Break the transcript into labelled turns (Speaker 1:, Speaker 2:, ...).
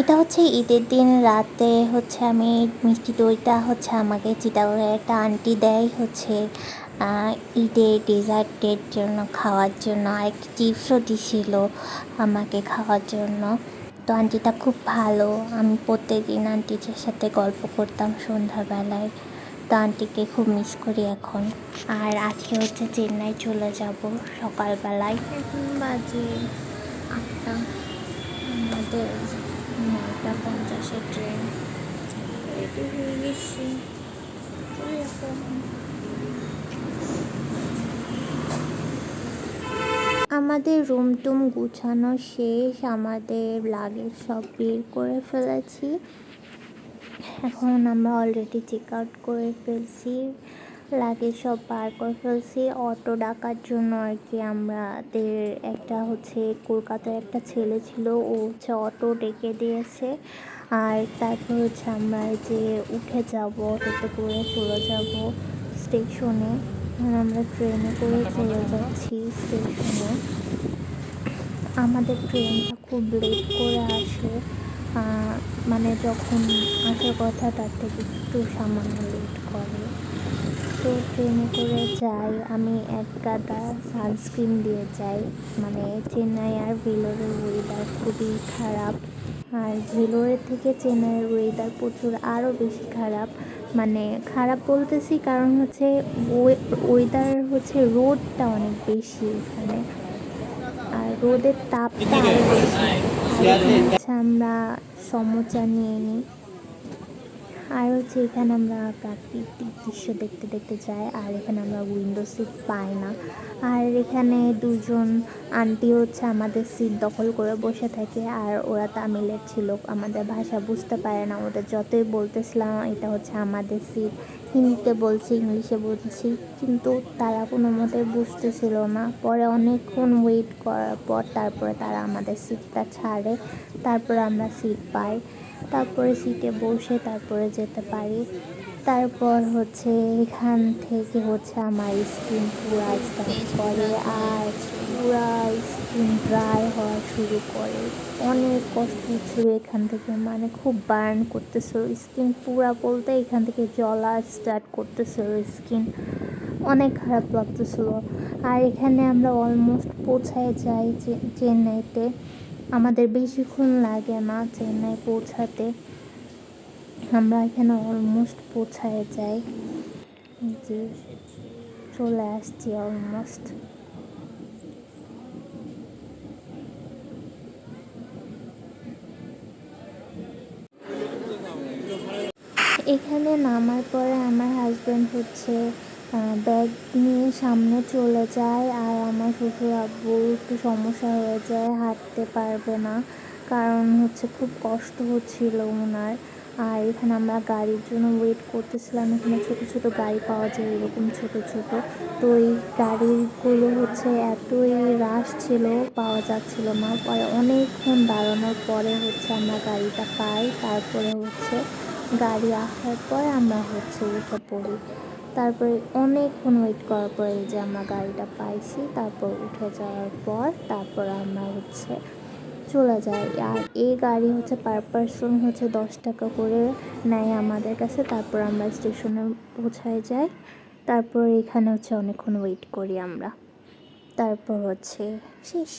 Speaker 1: এটা হচ্ছে ঈদের দিন রাতে হচ্ছে আমি মিষ্টি দইটা হচ্ছে আমাকে চিটাগংয়ের একটা আন্টি দেয় হচ্ছে ঈদের ডেজার্টের জন্য খাওয়ার জন্য, আর একটি চিপসও দিছিল আমাকে খাওয়ার জন্য। তো আন্টিটা খুব ভালো, আমি প্রত্যেকদিন আন্টির সাথে গল্প করতাম সন্ধ্যাবেলায়। তো আন্টিকে খুব মিস করি এখন। আর আজকে হচ্ছে চেন্নাই চলে যাব সকালবেলায়, এখন বাজে 8টা, আমাদের 9টা 50-এ ট্রেন। রেডি হয়ে গেছি, আমাদের রুম টুম গুছানো শেষ, আমাদের লাগেজ সব বের করে ফেলেছি। এখন আমরা অলরেডি চেক আউট করে ফেলছি, লাগেজ সব বার করে ফেলছি অটো ডাকার জন্য আর কি। আমাদের একটা হচ্ছে কলকাতায় একটা ছেলে ছিল, ও হচ্ছে অটো ডেকে দিয়েছে। আর তারপর হচ্ছে আমরা যে উঠে যাব, অটোতে করে চলে যাব স্টেশনে। আমরা ট্রেনে করে চলে যাচ্ছি স্টেশনে। আমাদের ট্রেনটা খুব লেট করে আসে, মানে যখন আসার কথা তার থেকে একটু সামান্য লেট করে। তো ট্রেনে করে যাই, আমি এক গাদা সানস্ক্রিন দিয়ে যাই। মানে চেন্নাই আর ভেলোরের ওয়েদার খুবই খারাপ, আর ভেলোরের থেকে চেন্নাইয়ের ওয়েদার প্রচুর আরও বেশি খারাপ। মানে খারাপ বলতেছি কারণ হচ্ছে ওয়েদার হচ্ছে রোদটা অনেক বেশি এখানে, আর রোদের তাপটা আরও বেশি। আর এখানে হচ্ছে আমরা সমোচা নিয়ে নিই, আর হচ্ছে এখানে আমরা প্রাকৃতিক দৃশ্য দেখতে দেখতে যাই। আর এখানে আমরা উইন্ডো সিট পাই না। আর এখানে দুজন আন্টি হচ্ছে আমাদের সিট দখল করে বসে থাকে, আর ওরা তামিলের ছিল, আমাদের ভাষা বুঝতে পারে না। ওদের যতই বলতেছিলাম এটা হচ্ছে আমাদের সিট, হিন্দিতে বলছি, ইংলিশে বলছি, কিন্তু তারা কোনো মতে বুঝতেছিল না। পরে অনেকক্ষণ ওয়েট করার পর তারপরে তারা আমাদের সিটটা ছাড়ে, তারপরে আমরা সিট পাই, তারপরে সিটে বসে তারপরে যেতে পারি। তারপর হচ্ছে এখান থেকে হচ্ছে আমার স্কিন পুরা স্টার্ট করে, আর পুরা স্কিন ড্রাই হওয়া শুরু করে। অনেক কষ্ট হচ্ছিল এখান থেকে, মানে খুব বার্ন করতেছিল স্কিন পুরা, বলতে এখান থেকে জ্বলা স্টার্ট করতেছিল স্কিন, অনেক খারাপ লাগতেছিল। আর এখানে আমরা অলমোস্ট পৌঁছায় যাই চেন্নাইতে, আমাদের বেশিক্ষণ লাগে না চেন্নাই পৌঁছাতে, আমরা এখানে অলমোস্ট পৌঁছায় যাই, যে চলে আসছি অলমোস্ট। এখানে নামার পরে আমার হাজব্যান্ড হচ্ছে ব্যাগ নিয়ে সামনে চলে যায়, আর আমার শ্বশুর আব্বু একটু সমস্যা হয়ে যায়, হাঁটতে পারবে না, কারণ হচ্ছে খুব কষ্ট হচ্ছিল ওনার। আর এখানে আমরা গাড়ির জন্য ওয়েট করতেছিলাম, এখানে ছোটো ছোটো গাড়ি পাওয়া যায় এরকম ছোটো ছোটো। তো এই গাড়িগুলো হচ্ছে এতই রাশ ছিল, পাওয়া যাচ্ছিল না। পরে অনেকক্ষণ দাঁড়ানোর পরে হচ্ছে আমরা গাড়িটা পাই, তারপরে হচ্ছে গাড়ি আসার পর আমরা হচ্ছে উঠে পড়ি। তারপরে অনেকক্ষণ ওয়েট করার পরে যে আমরা গাড়িটা পাইছি, তারপর উঠে যাওয়ার পর তারপর আমরা হচ্ছে চলে যাই। আর এই গাড়ি হচ্ছে পার পারসন হচ্ছে 10 টাকা করে নেয় আমাদের কাছে। তারপর আমরা স্টেশনে পৌঁছায় যাই, তারপর এখানে হচ্ছে অনেকক্ষণ ওয়েট করি আমরা, তারপর হচ্ছে শেষ।